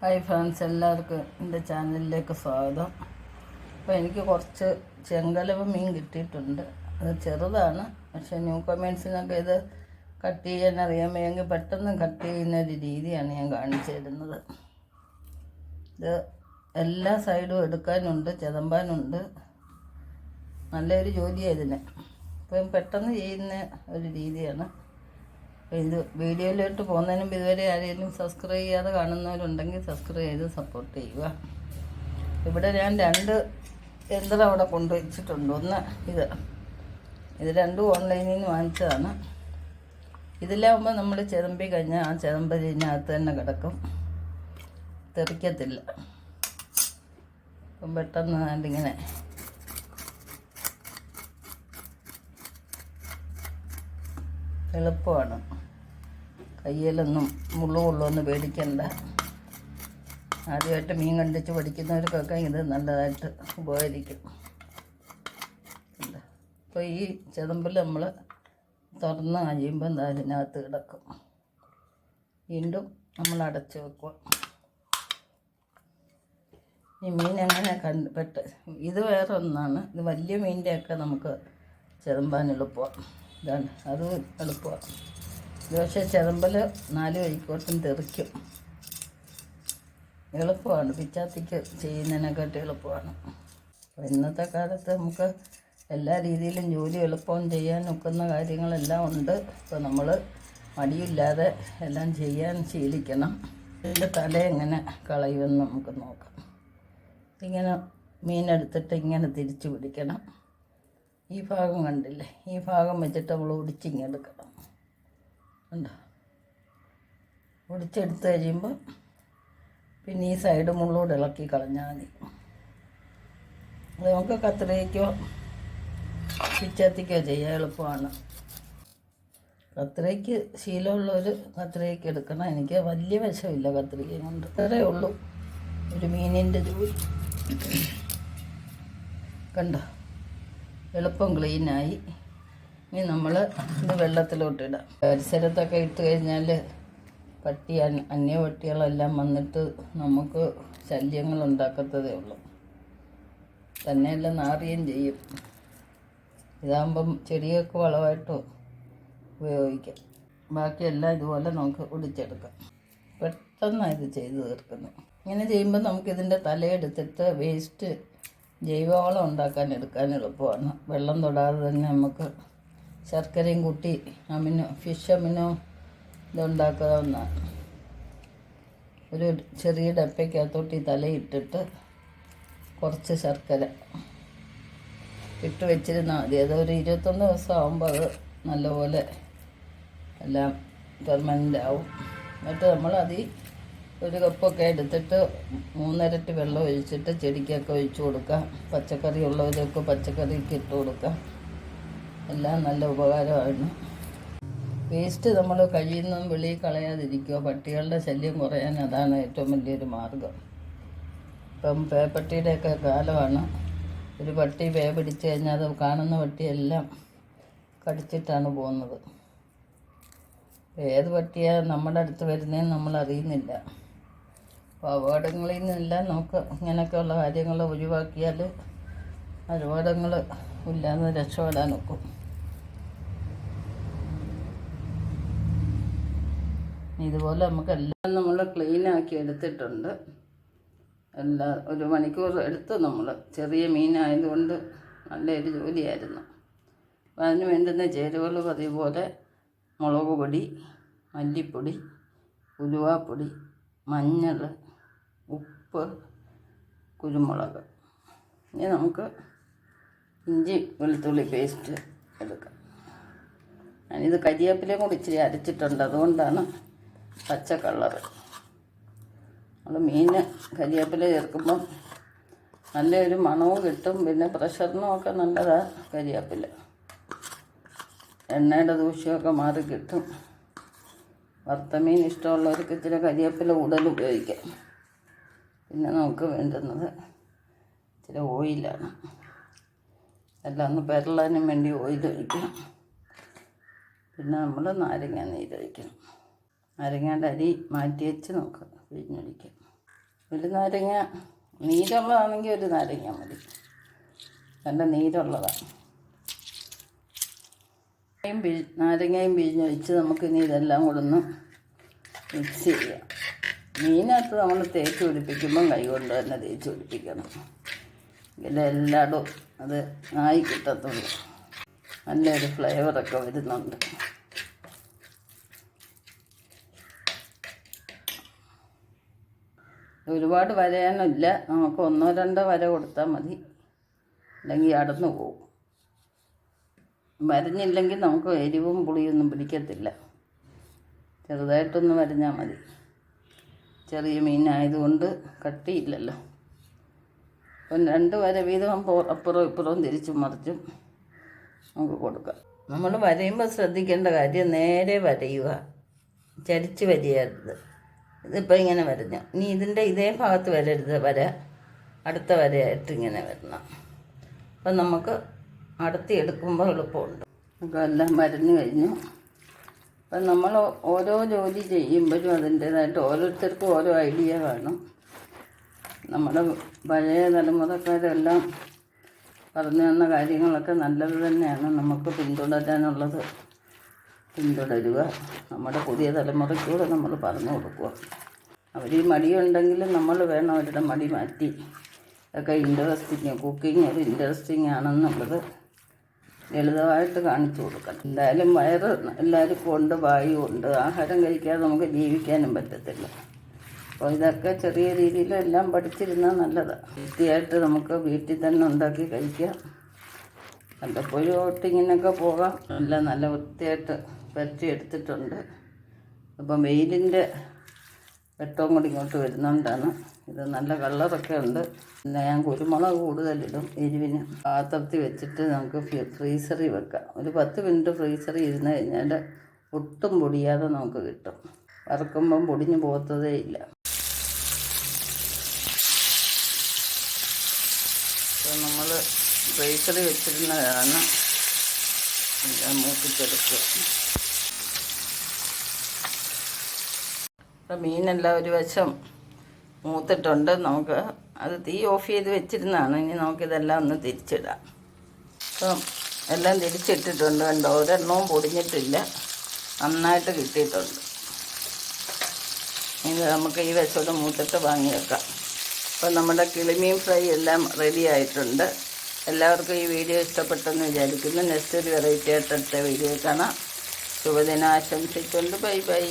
Hi friends, എല്ലാവർക്കും എൻ്റെ ചാനലിലേക്ക് സ്വാഗതം. അപ്പോൾ എനിക്ക് കുറച്ച് ചെങ്കലവ മീൻ കിട്ടിയിട്ടുണ്ട്. അത് ചെറുതാണ്, പക്ഷേ ന്യൂ കമേഴ്സിനൊക്കെ ഇത് കട്ട് ചെയ്യാൻ അറിയാമെങ്കിൽ പെട്ടെന്ന് കട്ട് ചെയ്യുന്ന ഒരു രീതിയാണ് ഞാൻ കാണിച്ചു തരുന്നത്. ഇത് എല്ലാ സൈഡും എടുക്കാനുണ്ട്, ചെതമ്പാനുണ്ട്. നല്ലൊരു ജോലിയാണ് ഇതിന്. അപ്പം പെട്ടെന്ന് ചെയ്യുന്ന ഒരു രീതിയാണ്. ഇത് വീഡിയോയിലോട്ട് പോകുന്നതിന് മുമ്പ് ഇതുവരെ ആരെങ്കിലും സബ്സ്ക്രൈബ് ചെയ്യാതെ കാണുന്നവരുണ്ടെങ്കിൽ സബ്സ്ക്രൈബ് ചെയ്ത് സപ്പോർട്ട് ചെയ്യുക. ഇവിടെ ഞാൻ 2 യന്ത്രം അവിടെ കൊണ്ടുവച്ചിട്ടുണ്ട്. ഒന്ന് ഇത് രണ്ടും ഓൺലൈനിൽ നിന്ന് വാങ്ങിച്ചതാണ്. ഇതിലാകുമ്പോൾ നമ്മൾ ചെതമ്പി കഴിഞ്ഞാൽ ആ ചെതമ്പ് ഇതിനകത്ത് തന്നെ കിടക്കും, തെറിക്കത്തില്ല. അപ്പം പെട്ടെന്ന് അതിങ്ങനെ എളുപ്പമാണ്. കയ്യിലൊന്നും മുള്ളുകൊള്ളൊന്ന് പേടിക്കണ്ട. ആദ്യമായിട്ട് മീൻ കണ്ടിച്ച് പഠിക്കുന്നവർക്കൊക്കെ ഇത് നല്ലതായിട്ട് ഉപകരിക്കും. അപ്പോൾ ഈ ചെതമ്പിൽ നമ്മൾ തുറന്ന് കഴിയുമ്പോൾ അതിനകത്ത് കിടക്കും. വീണ്ടും നമ്മൾ അടച്ച് വെക്കുക. ഈ മീൻ എങ്ങനെ ഇത് വേറെ ഒന്നാണ്. ഇത് വലിയ മീനിൻ്റെയൊക്കെ നമുക്ക് ചെതമ്പാൻ എളുപ്പമാണ്. ഇതാണ്, അത് എളുപ്പമാണ്. ഇത് പക്ഷേ ചെതമ്പൽ 4 വഴിക്കോട്ടും തെറിക്കും. എളുപ്പമാണ്, പിച്ചാത്തിക്ക് ചെയ്യുന്നതിനെക്കാട്ടും എളുപ്പമാണ്. അപ്പോൾ ഇന്നത്തെ കാലത്ത് നമുക്ക് എല്ലാ രീതിയിലും ജോലി എളുപ്പം ചെയ്യാൻ ഒക്കുന്ന കാര്യങ്ങളെല്ലാം ഉണ്ട്. അപ്പോൾ നമ്മൾ മടിയില്ലാതെ എല്ലാം ചെയ്യാൻ ശീലിക്കണം. ഇതിൻ്റെ തല എങ്ങനെ കളയുമെന്ന് നമുക്ക് നോക്കാം. ഇങ്ങനെ മീനെടുത്തിട്ട് ഇങ്ങനെ തിരിച്ചു പിടിക്കണം. ഈ ഭാഗം കണ്ടില്ലേ, ഈ ഭാഗം വെച്ചിട്ട് നമ്മൾ ഒടിച്ചിങ്ങെടുക്കണം. ഉണ്ടോ? ഒടിച്ചെടുത്ത് കഴിയുമ്പോൾ പിന്നെ ഈ സൈഡ് മുള്ളോട് ഇളക്കി കളഞ്ഞാൽ മതി. അത് നമുക്ക് കത്രികയ്ക്കോ പിച്ചാത്തിക്കോ ചെയ്യാൻ എളുപ്പമാണ്. കത്രികയ്ക്ക് ശീലമുള്ളവർ കത്രികയ്ക്ക് എടുക്കണം. എനിക്ക് വലിയ വശമില്ല കത്രികയും കൊണ്ട്. അത്രേ ഉള്ളൂ ഒരു മീനിൻ്റെ ജോലി. കണ്ടോ, എളുപ്പം ക്ലീനായി. ഇനി നമ്മൾ ഇത് വെള്ളത്തിലോട്ടിടാം. പരിസരത്തൊക്കെ ഇട്ട് കഴിഞ്ഞാൽ അന്യ പട്ടികളെല്ലാം വന്നിട്ട് നമുക്ക് ശല്യങ്ങൾ ഉണ്ടാക്കത്തതേ ഉള്ളൂ. തന്നെയല്ല നാറുകയും ചെയ്യും. ഇതാകുമ്പം ചെടികൾക്ക് വളമായിട്ടോ ഉപയോഗിക്കാം. ബാക്കിയെല്ലാം ഇതുപോലെ നമുക്ക് ഒടിച്ചെടുക്കാം. പെട്ടെന്നാണ് ഇത് ചെയ്ത് തീർക്കുന്നത്. ഇങ്ങനെ ചെയ്യുമ്പോൾ നമുക്കിതിൻ്റെ തലയെടുത്തിട്ട് വേസ്റ്റ് ജൈവവളം എടുക്കാൻ എളുപ്പമാണ്. വെള്ളം തൊടാതെ തന്നെ നമുക്ക് ശർക്കരയും കൂട്ടി ഫിഷ് അമിനോ ഇതുണ്ടാക്കാവുന്നതാണ്. ഒരു ചെറിയ ഡപ്പയ്ക്കകത്തോട്ട് ഈ തലയിട്ടിട്ട് കുറച്ച് ശർക്കര ഇട്ട് വെച്ചിരുന്നാൽ മതി. അതൊരു 21 ദിവസം ആകുമ്പോൾ അത് നല്ലപോലെ എല്ലാം പെർമനൻ്റ് ആവും. എന്നിട്ട് നമ്മളതിൽ ഒരു കപ്പൊക്കെ എടുത്തിട്ട് 3 ഇരട്ടി വെള്ളം ഒഴിച്ചിട്ട് ചെടിക്കൊക്കെ ഒഴിച്ചു കൊടുക്കാം. പച്ചക്കറി ഉള്ളവരൊക്കെ പച്ചക്കറിക്ക് ഇട്ട് കൊടുക്കാം. എല്ലാം നല്ല ഉപകാരമാണ്. വേസ്റ്റ് നമ്മൾ കഴിയുന്നതും വെളിയിൽ കളയാതിരിക്കുക. പട്ടികളുടെ ശല്യം കുറയാൻ അതാണ് ഏറ്റവും വലിയൊരു മാർഗം. ഇപ്പം പേപ്പട്ടിയുടെയൊക്കെ കാലമാണ്. ഒരു പട്ടി പിടിച്ച് കഴിഞ്ഞാൽ അത് കാണുന്ന പട്ടിയെല്ലാം കടിച്ചിട്ടാണ് പോകുന്നത്. ഏത് പട്ടിയാണ് നമ്മുടെ അടുത്ത് വരുന്നതെന്ന് നമ്മൾ അറിയുന്നില്ല. അപ്പോൾ അപകടങ്ങളിൽ നിന്നെല്ലാം നമുക്ക് ഇങ്ങനെയൊക്കെയുള്ള കാര്യങ്ങൾ ഒഴിവാക്കിയാൽ അപകടങ്ങൾ ഇല്ലാതെ രക്ഷപ്പെടാൻ നോക്കും. ഇതുപോലെ നമുക്കെല്ലാം നമ്മൾ ക്ലീനാക്കി എടുത്തിട്ടുണ്ട്. എല്ലാം 1 മണിക്കൂർ എടുത്ത് നമ്മൾ. ചെറിയ മീനായതുകൊണ്ട് നല്ലൊരു ജോലിയായിരുന്നു. അപ്പോൾ അതിന് വേണ്ടുന്ന ചേരുവകൾ അതേപോലെ മുളക് പൊടി, മല്ലിപ്പൊടി, ഉലുവാപ്പൊടി, മഞ്ഞൾ, ഉപ്പ്, കുരുമുളക്. ഇനി നമുക്ക് ഇഞ്ചി വെളുത്തുള്ളി പേസ്റ്റ് എടുക്കാം. ഞാനിത് കരിവേപ്പിലയും കൂടി ഇച്ചിരി അരച്ചിട്ടുണ്ട്, അതുകൊണ്ടാണ് പച്ച കളറ്. നമ്മൾ മീൻ കരിവേപ്പില ചേർക്കുമ്പം നല്ലൊരു മണവും കിട്ടും. പിന്നെ പ്രഷറിനുമൊക്കെ നല്ലതാണ് കരിവേപ്പില. എണ്ണയുടെ ദൂഷ്യമൊക്കെ മാറി കിട്ടും. വറുത്ത മീൻ ഇഷ്ടമുള്ളവർക്ക് ഇച്ചിരി കരിവേപ്പില കൂടുതൽ ഉപയോഗിക്കാം. പിന്നെ നമുക്ക് വേണ്ടുന്നത് ഇച്ചിരി ഓയിലാണ്. എല്ലാം ഒന്ന് പെരളാനും വേണ്ടി ഓയിൽ ഒഴിക്കണം. പിന്നെ നമ്മൾ നാരങ്ങ നീരൊഴിക്കണം. നാരങ്ങയുടെ അരി മാറ്റി വെച്ച് നമുക്ക് പിഴിഞ്ഞൊഴിക്കാം. ഒരു നാരങ്ങ നീരുള്ളതാണെങ്കിൽ ഒരു നാരങ്ങ മതി, നല്ല നീരുള്ളതാണ്. നാരങ്ങയും പിഴിഞ്ഞൊഴിച്ച് നമുക്കിനി ഇതെല്ലാം കൂടെ ഒന്ന് മിക്സ് ചെയ്യാം. മീനകത്ത് നമ്മൾ തേച്ച് പിടിപ്പിക്കുമ്പം കൈ കൊണ്ട് തന്നെ തേച്ച് പിടിപ്പിക്കണം, ഇതിലെല്ലായിടും അത് ആയി കിട്ടത്തുള്ളൂ. നല്ലൊരു ഫ്ലേവറൊക്കെ വരുന്നുണ്ട്. ഒരുപാട് വരയാനില്ല, നമുക്ക് 1-2 വര കൊടുത്താൽ മതി, അല്ലെങ്കിൽ അടന്നു പോകും. വരഞ്ഞില്ലെങ്കിൽ നമുക്ക് എരിവും പുളിയൊന്നും പിടിക്കത്തില്ല. ചെറുതായിട്ടൊന്ന് വരഞ്ഞാൽ മതി. ചെറിയ മീനായതുകൊണ്ട് കട്ടിയില്ലല്ലോ. അപ്പം 2 വര വീതം അപ്പുറവും ഇപ്പുറവും തിരിച്ചും മറിച്ചും നമുക്ക് കൊടുക്കാം. നമ്മൾ വരയുമ്പോൾ ശ്രദ്ധിക്കേണ്ട കാര്യം നേരെ വരയുക, ചരിച്ച് വരയരുത്. ഇതിപ്പോൾ ഇങ്ങനെ വരഞ്ഞു, ഇനി ഇതിൻ്റെ ഇതേ ഭാഗത്ത് വരരുത് വര, അടുത്ത വരയായിട്ട് ഇങ്ങനെ വരണം. അപ്പം നമുക്ക് അടുത്ത് എടുക്കുമ്പോൾ എളുപ്പമുണ്ട്. അപ്പോൾ എല്ലാം വരഞ്ഞു കഴിഞ്ഞു. അപ്പം നമ്മൾ ഓരോ ജോലി ചെയ്യുമ്പോഴും അതിൻ്റേതായിട്ട് ഓരോരുത്തർക്കും ഓരോ ഐഡിയ വേണം. നമ്മുടെ പഴയ തലമുറക്കാരെല്ലാം പറഞ്ഞു തന്ന കാര്യങ്ങളൊക്കെ നല്ലത് തന്നെയാണ്. നമുക്ക് പിന്തുടരാനുള്ളത് പിന്തുടരുക, നമ്മുടെ പുതിയ തലമുറയ്ക്കൂടെ നമ്മൾ പറഞ്ഞു കൊടുക്കുക. അവർ ഈ മടിയുണ്ടെങ്കിലും നമ്മൾ വേണം അവരുടെ മടി മാറ്റി ഒക്കെ കുക്കിംഗ് ഒരു ഇൻട്രസ്റ്റിംഗ് ആണെന്നുള്ളത് ലളിതമായിട്ട് കാണിച്ചു കൊടുക്കണം. എന്തായാലും വയറ് എല്ലാവർക്കും ഉണ്ട്, വായുവുണ്ട്, ആഹാരം കഴിക്കാതെ നമുക്ക് ജീവിക്കാനും പറ്റത്തില്ല. അപ്പോൾ ഇതൊക്കെ ചെറിയ രീതിയിലെല്ലാം പഠിച്ചിരുന്നാൽ നല്ലതാണ്. വൃത്തിയായിട്ട് നമുക്ക് വീട്ടിൽ തന്നെ ഉണ്ടാക്കി കഴിക്കാം. വല്ലപ്പോഴും ഔട്ടിങ്ങിനൊക്കെ പോകാം. എല്ലാം നല്ല വൃത്തിയായിട്ട് പരത്തി എടുത്തിട്ടുണ്ട്. അപ്പം വെയിലിൻ്റെ വെട്ടവും കൂടി ഇങ്ങോട്ട് വരുന്നതുകൊണ്ടാണ് ഇത് നല്ല കളറൊക്കെ ഉണ്ട്. പിന്നെ ഞാൻ കുരുമുളക് കൂടുതലിടും എരിവിന്. പാത്രത്തിൽ വെച്ചിട്ട് നമുക്ക് ഫ്രീസറിൽ വെക്കാം. ഒരു 10 മിനിറ്റ് ഫ്രീസറിൽ ഇരുന്ന് കഴിഞ്ഞാൽ ഒട്ടും പൊടിയാതെ നമുക്ക് കിട്ടും. വറുക്കുമ്പം പൊടിഞ്ഞു പോകത്തതേ ഇല്ല. അപ്പോൾ നമ്മൾ ഫ്രീസറിൽ വെച്ചിരുന്നതാണ് എല്ലാം മൂപ്പിച്ചെടുക്കുക. അപ്പം മീനെല്ലാം ഒരു വശം മൂത്തിട്ടുണ്ട്. നമുക്ക് അത് തീ ഓഫ് ചെയ്ത് വെച്ചിരുന്നതാണ്. ഇനി നമുക്കിതെല്ലാം ഒന്ന് തിരിച്ചിടാം. അപ്പം എല്ലാം തിരിച്ചിട്ടിട്ടുണ്ട്. കണ്ടോ, ഒരെണ്ണവും പൊടിഞ്ഞിട്ടില്ല, നന്നായിട്ട് കിട്ടിയിട്ടുണ്ട്. ഇത് നമുക്ക് ഈ വശത്തോട് മൂത്തിട്ട് വാങ്ങി വെക്കാം. അപ്പം നമ്മുടെ കിളിമീൻ ഫ്രൈ എല്ലാം റെഡി ആയിട്ടുണ്ട്. എല്ലാവർക്കും ഈ വീഡിയോ ഇഷ്ടപ്പെട്ടെന്ന് വിചാരിക്കുന്നു. നെക്സ്റ്റ് ഒരു വെറൈറ്റി ആയിട്ട് അടുത്ത വീഡിയോ കാണാം. ശുഭദിനം ആശംസിച്ചുകൊണ്ട് ബൈ ബൈ.